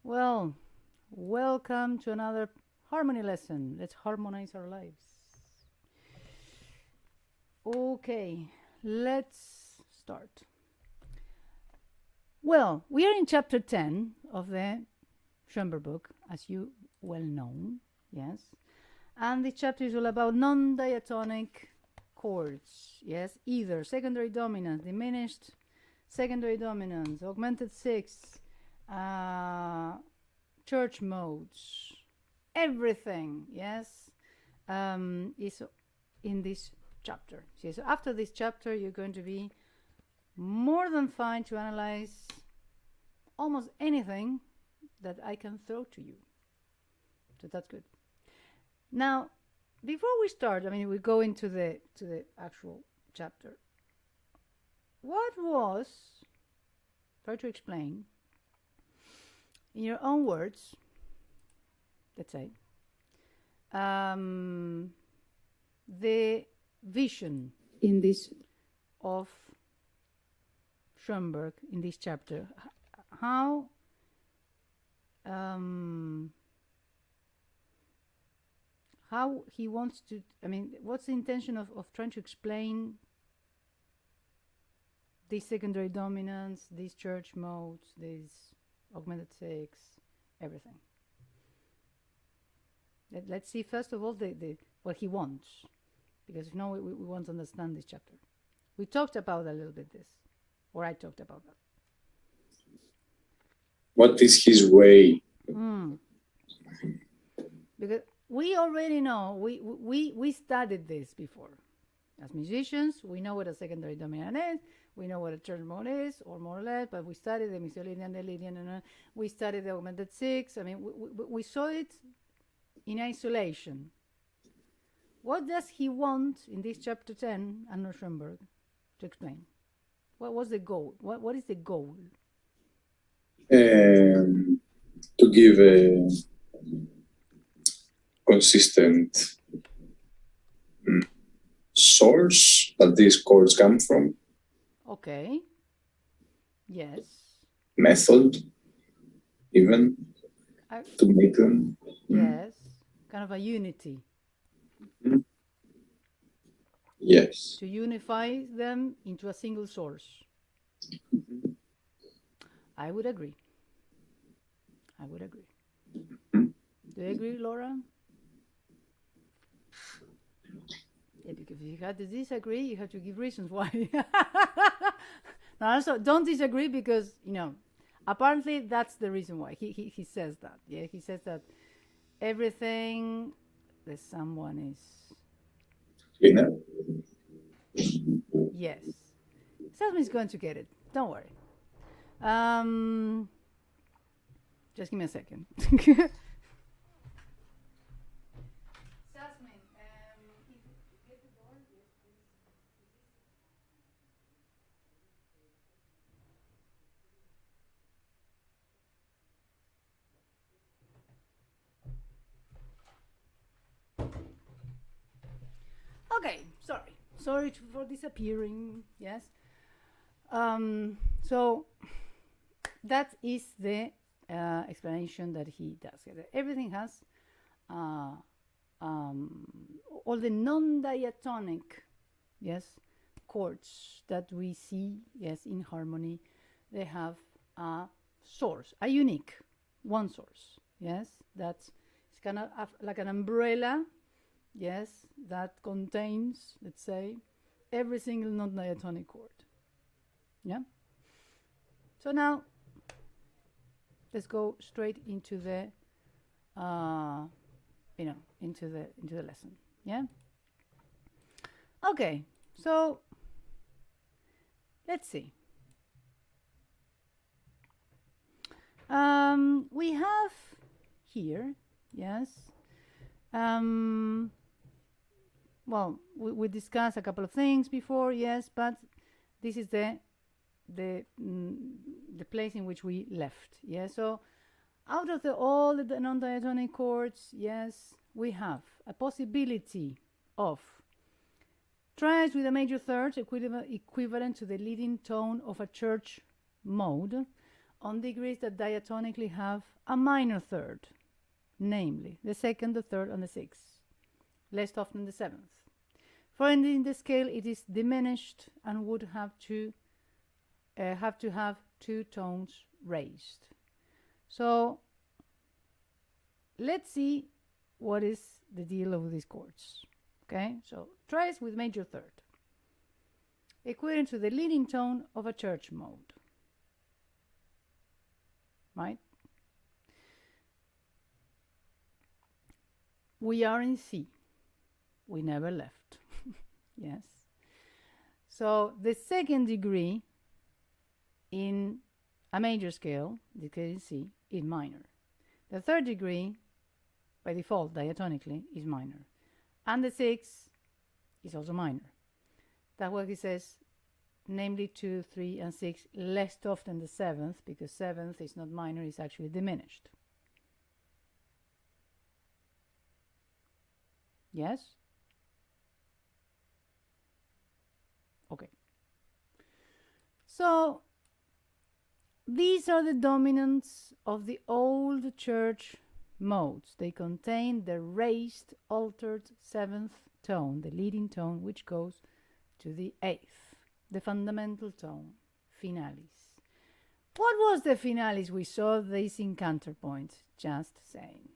Well, welcome to another harmony lesson. Let's harmonize our lives. Okay, let's start. Well, we are in chapter 10 of the Schonberg book, as you well know, yes. And the chapter is all about non-diatonic chords, yes, either secondary dominance, diminished secondary dominance, augmented sixth, church modes, everything, yes, is in this chapter. See, so after this chapter, you're going to be more than fine to analyze almost anything that I can throw to you. So that's good. Now, before we start, we go into the actual chapter. What was, try to explain in your own words, let's say, the vision in this of Schonberg in this chapter. How he wants to, what's the intention of trying to explain these secondary dominants, these church modes, these augmented six, everything. Let's see first of all what he wants, because now we want to understand this chapter. We talked about a little bit this, or I talked about that. What is his way? Because we already know, we studied this before. As musicians, we know what a secondary dominant is, we know what a church mode is, or more or less, but we studied the Mixolydian, the Lydian, and we studied the augmented six. We saw it in isolation. What does he want in this chapter 10, under Schonberg, to explain? What was the goal? What is the goal? To give a consistent source that these chords come from. Okay. Yes. Method, even, to make them. Yes. Kind of a unity. Yes. To unify them into a single source. I would agree. Do you agree, Laura? Yeah, because if you have to disagree, you have to give reasons why. Now, also, don't disagree because, apparently that's the reason why. He says that. Yeah, he says that everything that someone is... Yes. Someone's going to get it. Don't worry. Just give me a second. Okay, sorry for disappearing. Yes. So that is the explanation that he does. Everything has all the non-diatonic, yes, chords that we see, yes, in harmony. They have a source, a unique one source. Yes, that's it's kind of like an umbrella. Yes, that contains, let's say, every single non-diatonic chord. Yeah. So now, let's go straight into the, into the lesson. Yeah. Okay. So let's see. We have here, yes. Well, we discussed a couple of things before, yes, but this is the place in which we left. Yeah, so out of all the non-diatonic chords, yes, we have a possibility of triads with a major third equivalent to the leading tone of a church mode, on degrees that diatonically have a minor third, namely the second, the third, and the sixth, less often the seventh. For in the scale it is diminished and would have to have two tones raised. So let's see what is the deal of these chords. Okay, so tries with major third, equivalent to the leading tone of a church mode. Right? We are in C. We never left. Yes. So the second degree in a major scale, the case in C, is minor. The third degree, by default, diatonically, is minor. And the sixth is also minor. That's what he says, namely 2, 3, and 6, less often the seventh, because seventh is not minor, it's actually diminished. Yes? Okay. So these are the dominants of the old church modes. They contain the raised, altered seventh tone, the leading tone, which goes to the eighth, the fundamental tone, finalis. What was the finalis? We saw this in counterpoint, just saying.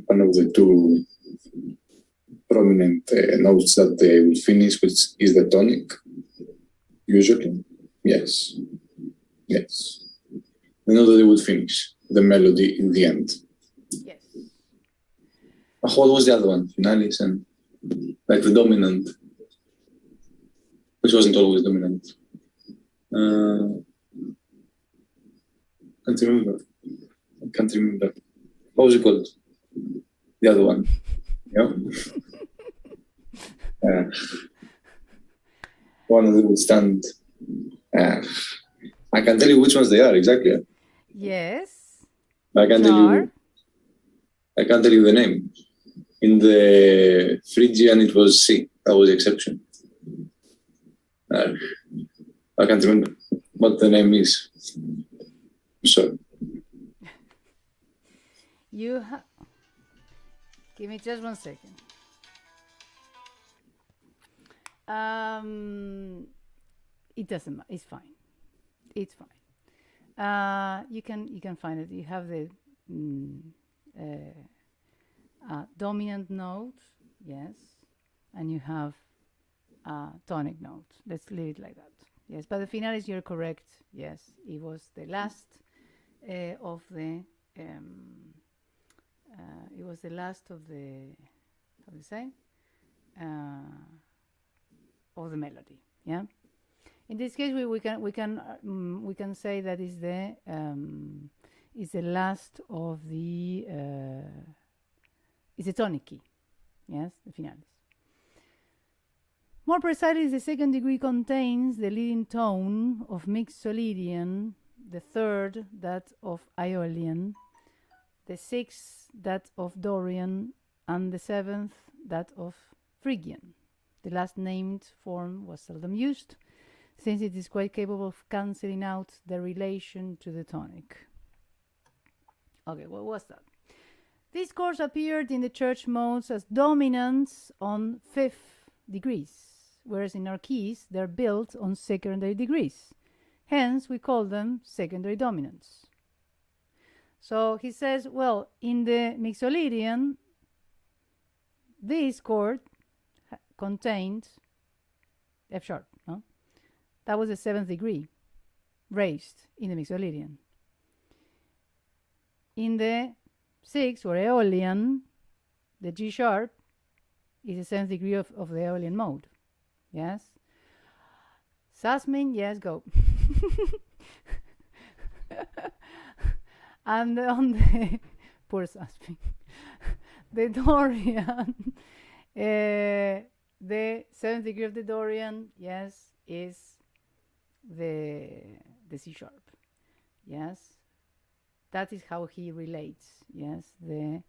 One of the two prominent notes that they will finish, which is the tonic, usually. Yes. Yes. I know that they would finish the melody in the end. Yes. What was the other one? Finalis and like the dominant, which wasn't always dominant. Can't remember. I can't remember. What was it called? The other one. Yeah. One of them would stand. I can tell you which ones they are exactly. Yes. I can't tell you the name. In the Phrygian, it was C. That was the exception. I can't remember what the name is. So. You have. Give me just 1 second. It doesn't matter. It's fine. It's fine. You can find it. You have the dominant note, yes, and you have tonic note. Let's leave it like that. Yes, but the finalis, you're correct. Yes, it was the last of the. It was the last of the. How do you say? Of the melody. Yeah. In this case, we can say that is the last of the. Is a tonic key. Yes, the finalis. More precisely, the second degree contains the leading tone of Mixolydian, the third that of Aeolian, the sixth that of Dorian, and the seventh that of Phrygian. The last named form was seldom used, since it is quite capable of cancelling out the relation to the tonic. Okay, what was that? These chords appeared in the church modes as dominants on fifth degrees, whereas in our keys they're built on secondary degrees. Hence, we call them secondary dominants. So he says, well, in the Mixolydian, this chord contained F sharp, no? That was the seventh degree, raised in the Mixolydian. In the sixth or Aeolian, the G sharp is the seventh degree of the Aeolian mode. Yes? Sasmin, yes, go. And on the poor Sasmin, the Dorian, the seventh degree of the Dorian, yes, is the C sharp. Yes, that is how he relates. Yes, the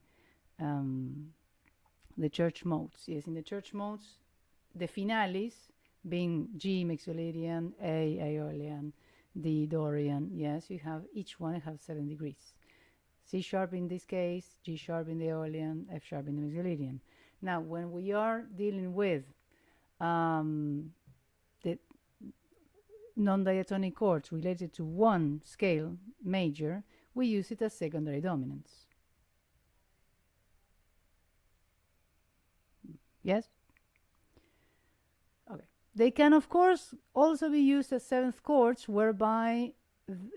church modes. Yes, in the church modes, the finales being G Mixolydian, A Aeolian, D Dorian. Yes, you have each one have 7 degrees. C sharp in this case, G sharp in the Aeolian, F sharp in the Mixolydian. Now, when we are dealing with the non-diatonic chords related to one scale major, we use it as secondary dominants. Yes? Okay. They can, of course, also be used as seventh chords, whereby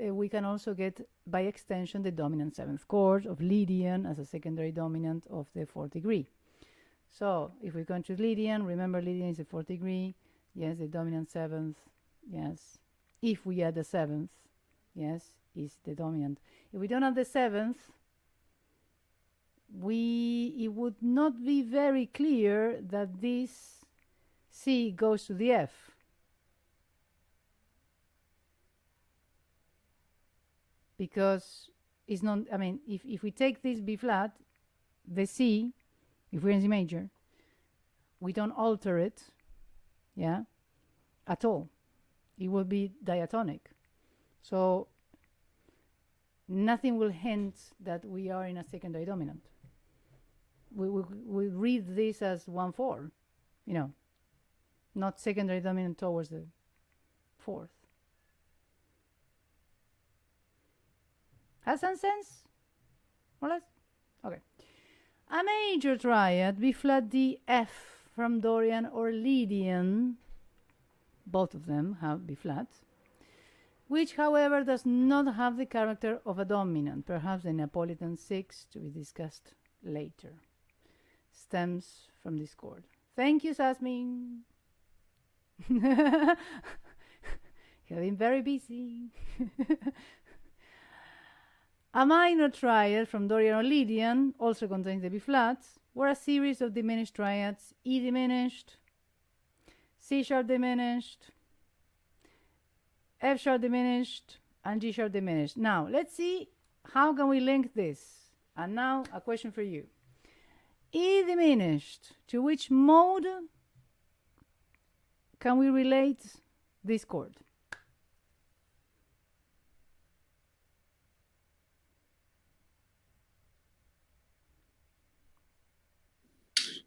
we can also get, by extension, the dominant seventh chord of Lydian as a secondary dominant of the fourth degree. So, if we go to Lydian, remember Lydian is the fourth degree. Yes, the dominant seventh. Yes. If we add the seventh, yes, is the dominant. If we don't have the seventh, it would not be very clear that this C goes to the F. Because it's not, I mean, if we take this B flat, the C, if we're in C major, we don't alter it, yeah, at all. It will be diatonic. So nothing will hint that we are in a secondary dominant. We read this as 1/4, you know, not secondary dominant towards the fourth. Has some sense? More or less? Okay. A major triad, B flat D F from Dorian or Lydian, both of them have B flat, which however does not have the character of a dominant, perhaps the Neapolitan 6 to be discussed later, stems from this chord. Thank you, Sasmin. You've been very busy. A minor triad from Dorian or Lydian also contains the B flats, were a series of diminished triads, E diminished, C sharp diminished, F sharp diminished, and G sharp diminished. Now, let's see how can we link this. And now, a question for you. E diminished, to which mode can we relate this chord?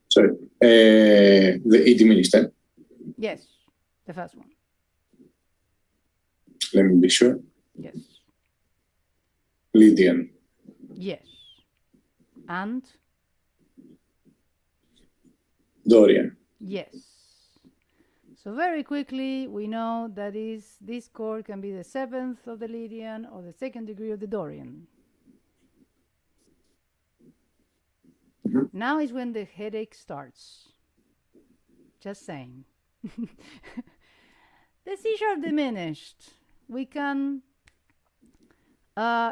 Sorry, the E diminished, eh? Yes, the first one. Let me be sure. Yes. Lydian. Yes. And? Dorian. Yes. So very quickly, we know that this chord can be the 7th of the Lydian or the 2nd degree of the Dorian. Now is when the headache starts. Just saying. The C sharp diminished. We can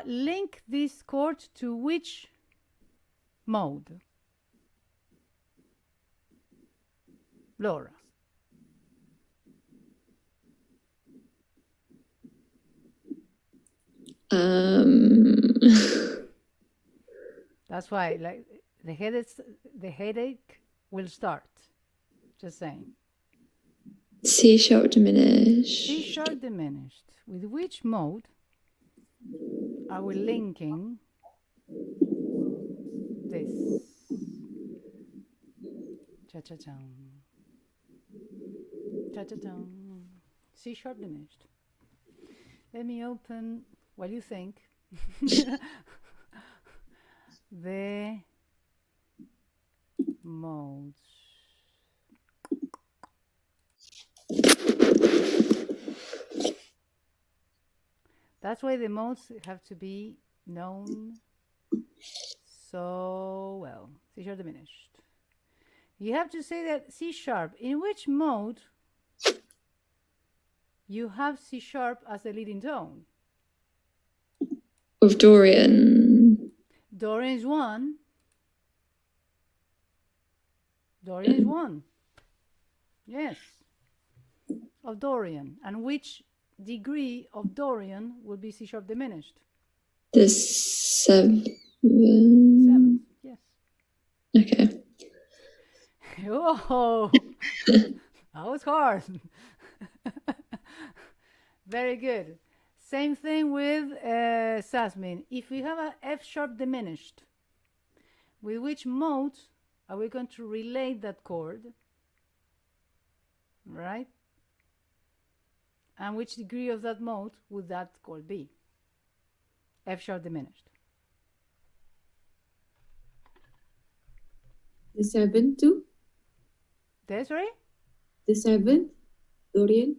link this chord to which mode? Laura. That's why, like, the headache will start. Just saying. C sharp diminished. C sharp diminished. With which mode are we linking this? Cha-cha-chang. Cha-cha-chang. C sharp diminished. Let me open, while you think, the modes. That's why the modes have to be known so well. C sharp diminished. You have to say that C sharp, in which mode you have C sharp as the leading tone? Of Dorian. Dorian is 1. Dorian is 1. Yes. Of Dorian. And which degree of Dorian would be C sharp diminished? The 7th. 7th, yes. Okay. Oh, That was hard. Very good. Same thing with Sasmin. If we have a F sharp diminished, with which mode are we going to relate that chord? Right? And which degree of that mode would that chord be? F sharp diminished. The 7th too? Sorry? The 7th Dorian?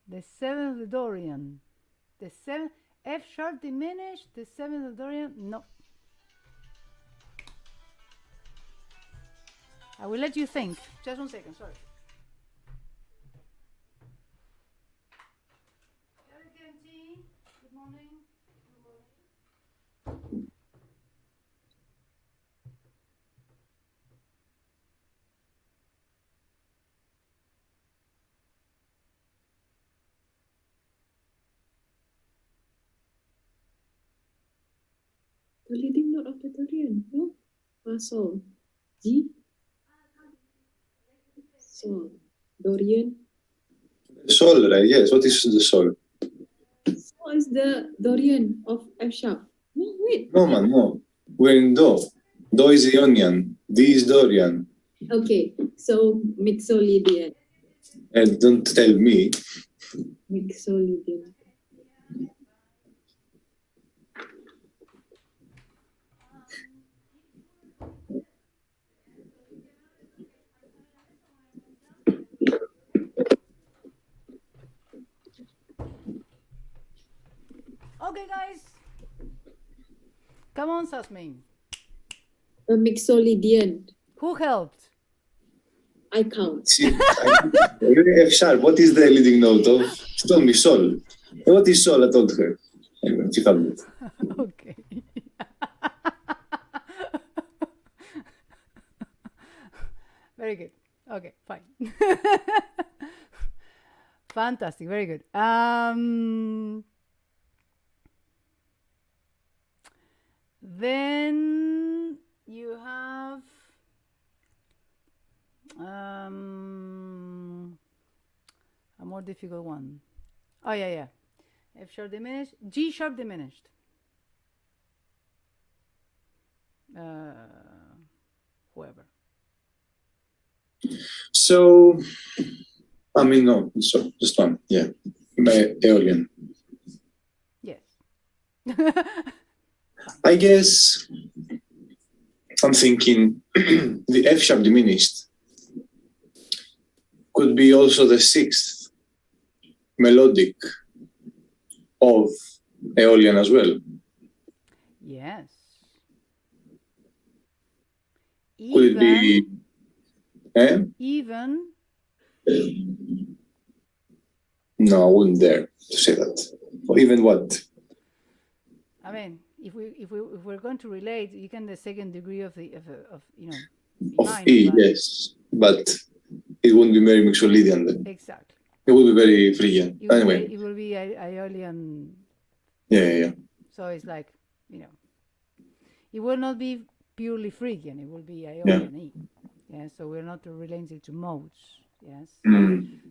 The 7th Dorian. The 7th F sharp diminished, the 7th Dorian, no. I will let you think. Just 1 second, sorry. WKMT, good morning. The leading note of the Dorian, no? Fa Sol. G. Sol. Dorian. Sol, right? Yes. What is the sol? Sol is the Dorian of F sharp. No, wait. No, man, no. We're in Do. Do is Ionian. D is Dorian. Okay, so Mixolydian. Don't tell me. Mixolydian. Okay, guys. Come on, Sasmin. A Mixolydian. Who helped? I count. See, F sharp. What is the leading note of? She told me sol. What is sol? I told her. Anyway, she found it. Okay. Very good. Okay, fine. Fantastic. Very good. Then you have a more difficult one. Oh, yeah. F sharp diminished, G sharp diminished. Whoever. So, I mean, no, so just one. Yeah. Aeolian. Yes. I guess I'm thinking the F sharp diminished could be also the 6th melodic of Aeolian as well. Yes. Could it be? Even. No, I wouldn't dare to say that. Or even what? I mean, if we're going to relate, you can the second degree of E minor, E, but yes, but it wouldn't be very Mixolydian then. exactly. It would be very Phrygian. Anyway, it will be Aeolian. yeah. So it's like, it will not be purely Phrygian. It will be Aeolian E. Yeah. So we're not relating to modes. Yes.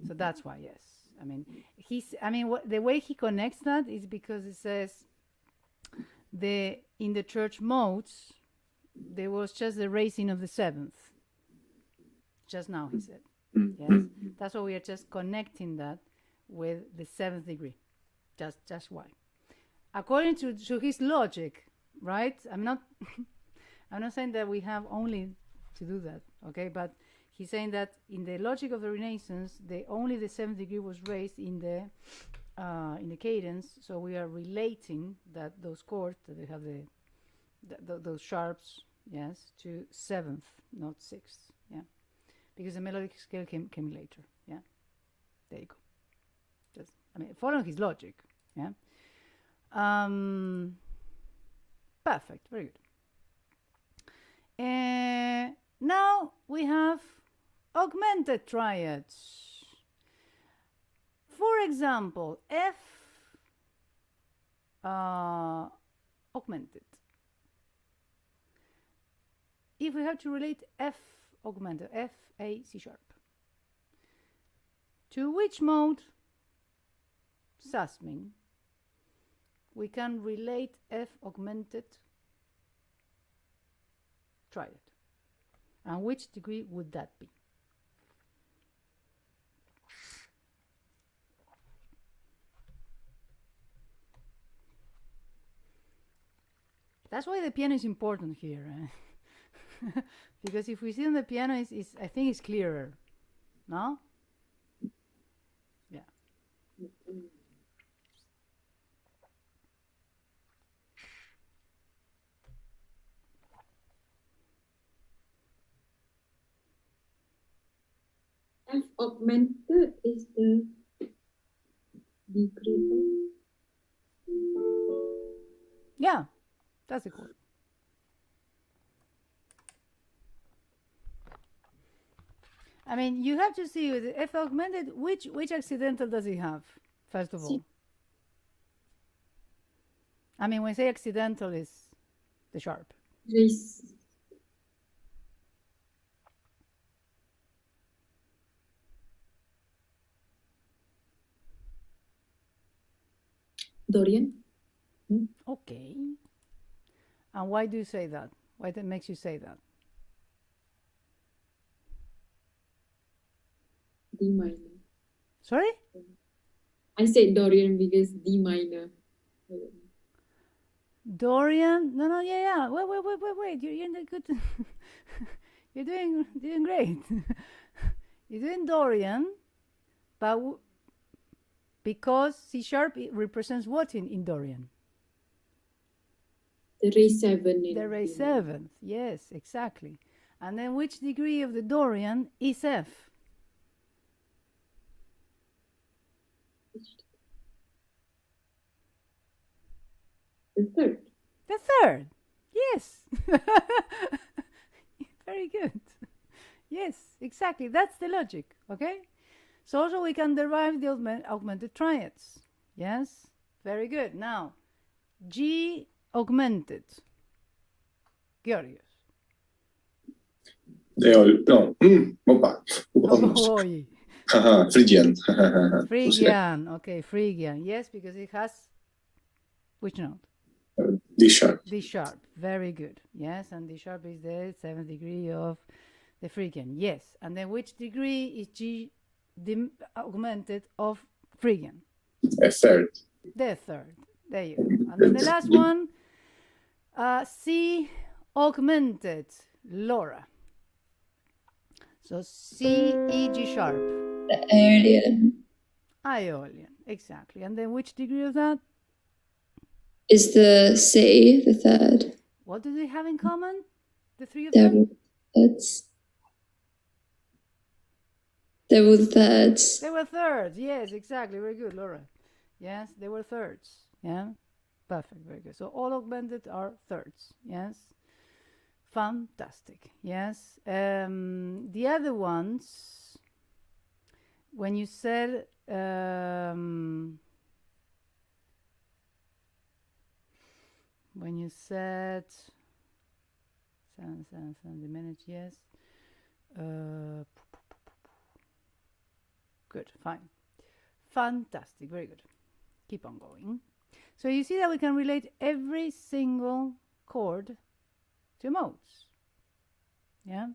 So that's why. Yes. I mean, the way he connects that is because it says in the church modes there was just the raising of the 7th. Just now, he said. Yes. That's why we are just connecting that with the 7th degree. Just why. According to his logic, right? I'm not saying that we have only to do that, okay? But he's saying that in the logic of the Renaissance, only the 7th degree was raised in the cadence, so we are relating those chords that they have those sharps, yes, to 7th, not 6th, yeah, because the melodic scale came later, yeah. There you go. Following his logic, yeah. Perfect, very good. Now we have augmented triads. For example, F augmented. If we have to relate F augmented, F, A, C sharp, To which mode, susming, we can relate F augmented triad. And which degree would that be? That's why the piano is important here. Because if we sit on the piano, I think it's clearer. No? Yeah. F augmented is the degree Yeah, that's the chord. I mean, you have to see with the F augmented, which accidental does it have, first of all? I mean, when I say accidental, is the sharp. race. Dorian. Okay. And why do you say that? Why that makes you say that? D minor. Sorry? I said Dorian because D minor. Dorian? No, yeah. Wait. You're in the good. You're doing great. You're doing Dorian, but because C sharp it represents what in Dorian? The ray 7. The ray 7th. Yes, exactly. And then which degree of the Dorian is F? The third. The third. Yes. Very good. Yes, exactly. That's the logic. Okay. So also we can derive the augmented triads. Yes. Very good. Now, G augmented. Georgios. Opa. Oh, Phrygian. Phrygian. Okay, Phrygian. Yes, because it has which note? D sharp. D sharp. Very good. Yes, and D sharp is the 7th degree of the Phrygian. Yes, and then which degree is G augmented of Phrygian? A third. The third. There you go. And then the last one, C augmented, Laura. So C, E, G sharp. The Aeolian Aeolian, exactly. And then which degree of that? is the C, the third. What do they have in common? The three of them? They were the thirds. They were thirds. Yes, exactly. Very good, Laura. Yes, they were thirds. Yeah, perfect. Very good. So all augmented are thirds. Yes, fantastic. Yes. The other ones, when you said diminished, yes. Good, fine. Fantastic, very good. Keep on going. So you see that we can relate every single chord to modes. Yeah.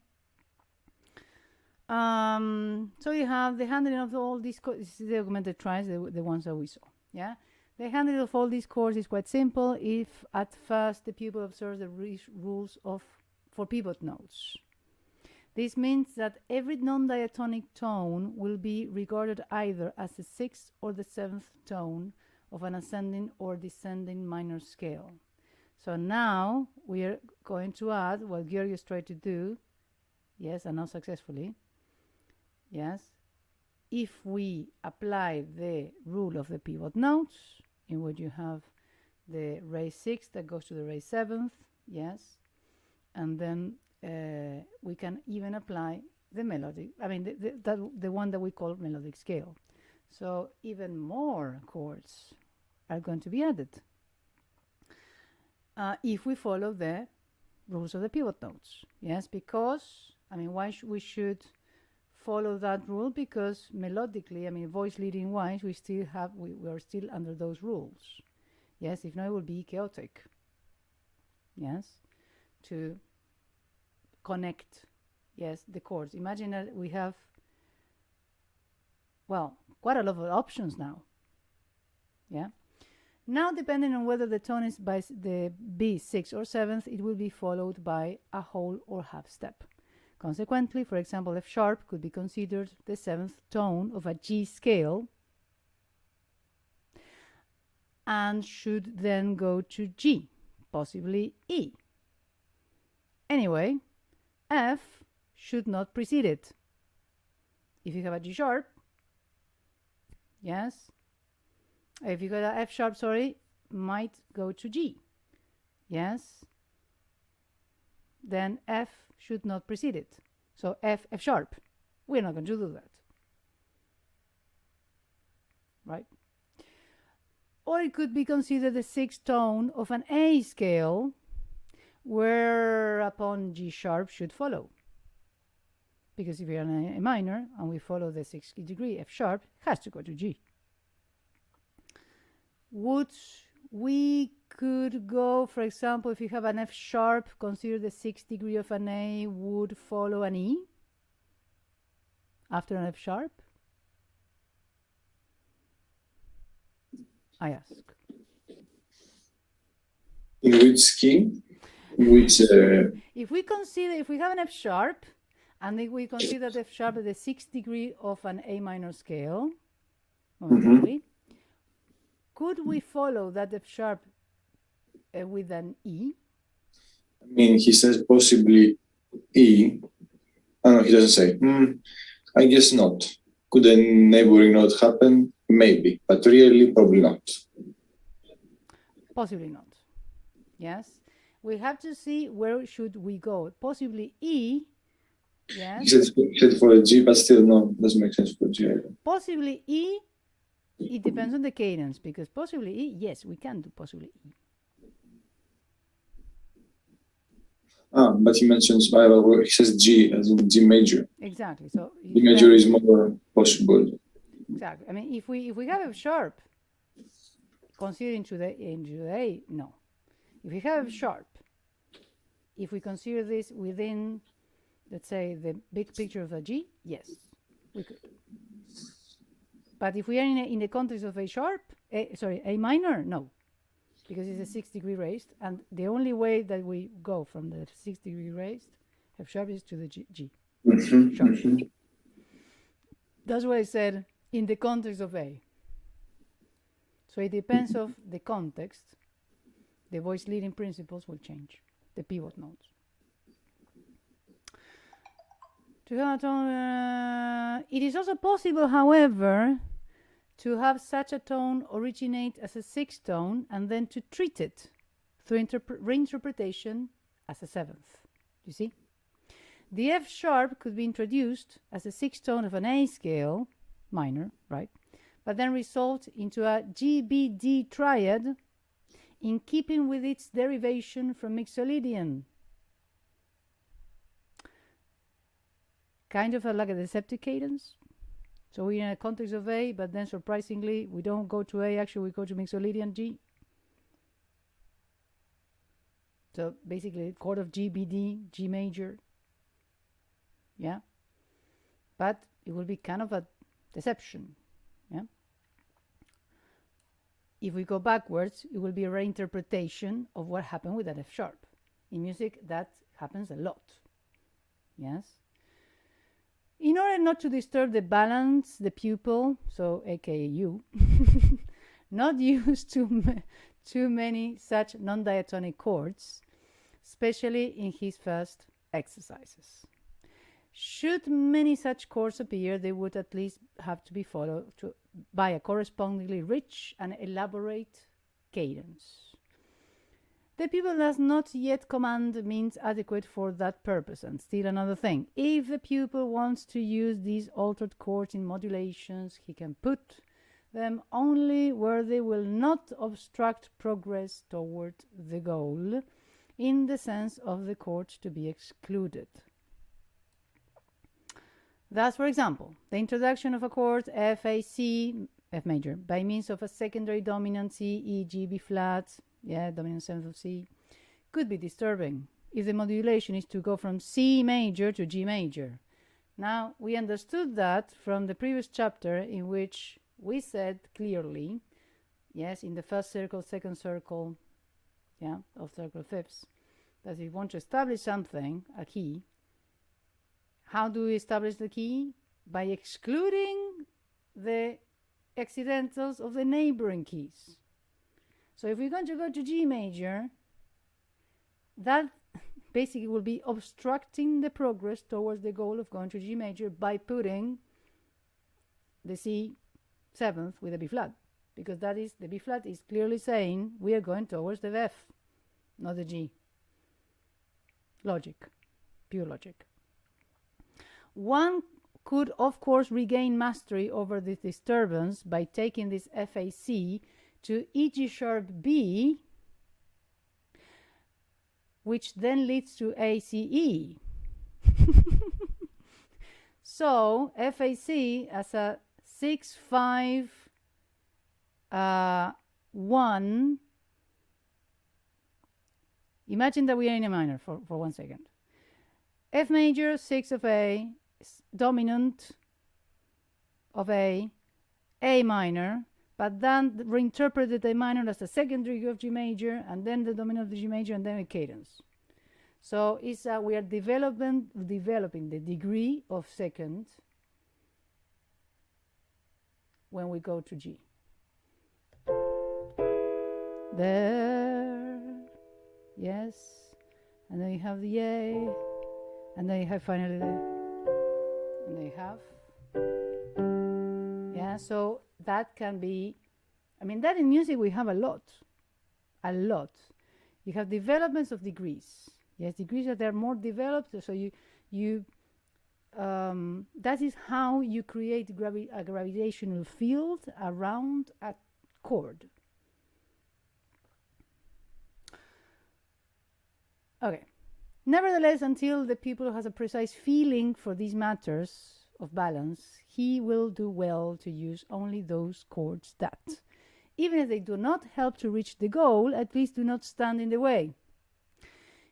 So you have the handling of all these chords. This is the augmented triads, the ones that we saw. Yeah. The handling of all these chords is quite simple if at first the pupil observes the rules for pivot notes. This means that every non-diatonic tone will be regarded either as the 6th or the 7th tone of an ascending or descending minor scale. So now we are going to add what Georgios tried to do, yes, and not successfully, yes. If we apply the rule of the pivot notes, in which you have the ray 6 that goes to the ray 7th, yes, and then we can even apply the melodic, I mean the one that we call melodic scale. So even more chords are going to be added if we follow the rules of the pivot notes. Yes, because I mean why we should follow that rule because melodically, I mean, voice leading wise, we are still under those rules. Yes, if not, it will be chaotic. Yes, to connect, yes, the chords. Imagine that we have, well, quite a lot of options now. Yeah. Now, depending on whether the tone is by the B, 6th or 7th, it will be followed by a whole or half step. Consequently, for example, F sharp could be considered the 7th tone of a G scale and should then go to G, possibly E. Anyway, F should not precede it. If you have a G sharp, yes, if you got a F sharp, sorry, might go to G, yes, then F should not precede it. So F sharp, we're not going to do that, right? Or it could be considered the 6th tone of an A scale, whereupon G sharp should follow. Because if we're in A minor and we follow the 6th degree, F sharp has to go to G. We could go, for example, if you have an F sharp, consider the 6th degree of an A would follow an E after an F sharp? I ask. In which key? Which? If we have an F sharp, and if we consider the F sharp at the 6th degree of an A minor scale, momentarily, could we follow that F sharp with an E? I mean, he says possibly E. Oh, no, he doesn't say. I guess not. Could a neighboring note happen? Maybe, but really, probably not. Possibly not. Yes. We have to see where should we go. Possibly E. Yes. He said for a G, but still no, doesn't make sense for G either. Possibly E. It depends on the cadence, because possibly E, yes, we can do possibly E. But he mentions, he says G as in G major. Exactly. So G major is more possible. Exactly. I mean, if we have F sharp, considering into the A, no. If we have F sharp, if we consider this within, let's say, the big picture of a G, yes, we could. But if we are in the context of A sharp, A minor, no, because it's a 6th degree raised, and the only way that we go from the 6th degree raised, F sharp, is to the G sharp. That's why I said in the context of A. So it depends of the context. The voice leading principles will change, the pivot notes. It is also possible, however, to have such a tone originate as a 6th tone and then to treat it through reinterpretation as a 7th. You see? The F sharp could be introduced as a 6th tone of an A scale, minor, right? But then result into a GBD triad in keeping with its derivation from Mixolydian. Kind of like a deceptive cadence. So we're in a context of A, but then surprisingly, we don't go to A, actually we go to Mixolydian G. So basically, chord of G, B, D, G major. Yeah. But it will be kind of a deception. Yeah. If we go backwards, it will be a reinterpretation of what happened with that F sharp. In music, that happens a lot. Yes. In order not to disturb the balance, the pupil, so aka you, not use too many such non-diatonic chords, especially in his first exercises. Should many such chords appear, they would at least have to be followed by a correspondingly rich and elaborate cadence. The pupil does not yet command means adequate for that purpose. And still another thing, if the pupil wants to use these altered chords in modulations, he can put them only where they will not obstruct progress toward the goal, in the sense of the chords to be excluded. Thus, for example, the introduction of a chord F, A, C, F major, by means of a secondary dominant C, E, G, B flat, dominant seventh of C, could be disturbing if the modulation is to go from C major to G major. Now, we understood that from the previous chapter, in which we said clearly, yes, in the first circle, second circle, of circle fifths, that if you want to establish something, a key, how do we establish the key? By excluding the accidentals of the neighboring keys. So if we're going to go to G major, that basically will be obstructing the progress towards the goal of going to G major by putting the C seventh with a B flat, because that is, the B flat is clearly saying we are going towards the F, not the G. Logic, pure logic. One could, of course, regain mastery over this disturbance by taking this FAC to EG sharp B, which then leads to ACE. So FAC as a 6-5-1. Imagine that we are in a minor for 1 second. F major, 6 of A, dominant of A minor, but then reinterpreted A minor as the second degree of G major, and then the dominant of the G major, and then a cadence. So it's we are developing the degree of second when we go to G. There, yes, and then you have the A, and then you have finally the, and then you have, so that can be, I mean, that in music we have a lot. You have developments of degrees. Yes, degrees that are more developed, so that is how you create a gravitational field around a chord. Okay. Nevertheless, until the pupil has a precise feeling for these matters of balance, he will do well to use only those chords that, even if they do not help to reach the goal, at least do not stand in the way.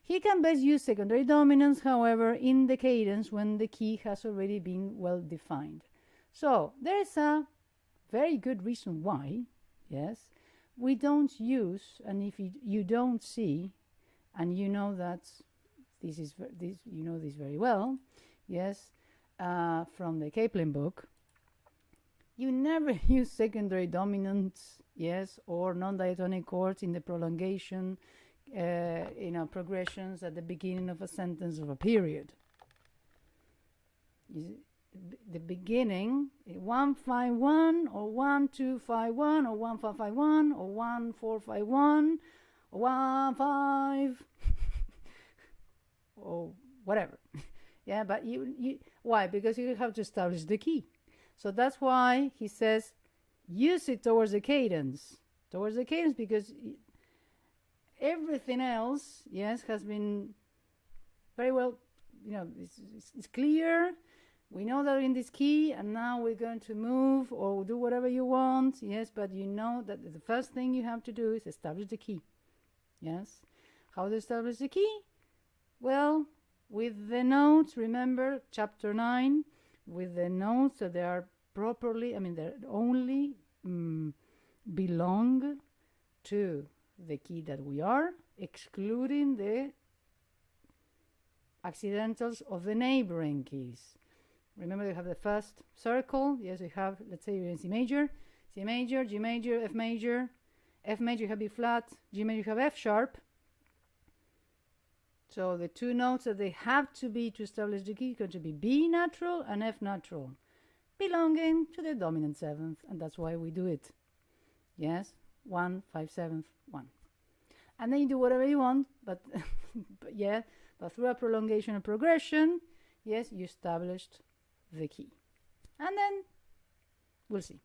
He can best use secondary dominants, however, in the cadence when the key has already been well defined. So there is a very good reason why, yes, we don't use, and if you don't see, and you know that you know this very well, yes, from the Kaplan book, you never use secondary dominants, yes, or non-diatonic chords in the prolongation, progressions at the beginning of a sentence of a period. The beginning, 1-5-1 or 1-2-5-1 or 1-5-5-1 or 1-4-5-1 or 1-5 or whatever. Yeah, but you why? Because you have to establish the key. So that's why he says use it towards the cadence. Towards the cadence, because everything else, yes, has been very well, it's clear. We know that we're in this key, and now we're going to move or do whatever you want, yes, but you know that the first thing you have to do is establish the key, yes. How to establish the key? Well, with the notes, remember, chapter 9, with the notes that they are properly, they only belong to the key that we are, excluding the accidentals of the neighboring keys. Remember, you have the first circle. Yes, we have, let's say you're in C major, G major, F major, you have B flat, G major, you have F sharp. So the two notes that they have to be to establish the key are going to be B natural and F natural, belonging to the dominant seventh, and that's why we do it. Yes, 1, 5, 7, 1. And then you do whatever you want, but but through a prolongation and progression, yes, you established the key. And then we'll see.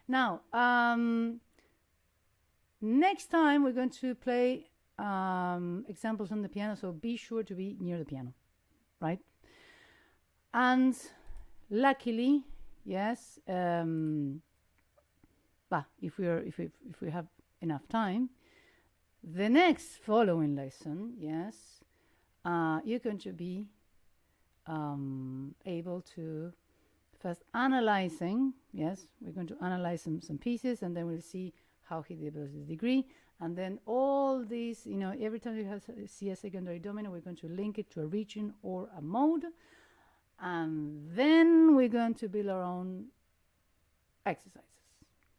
Now, next time we're going to play examples on the piano, so be sure to be near the piano, right? And luckily, yes, but if we have enough time, the next following lesson, yes, you're going to be able to first analyzing, yes, we're going to analyze some pieces, and then we'll see how he develops the degree. And then all these, every time you see a secondary domino, we're going to link it to a region or a mode. And then we're going to build our own exercise.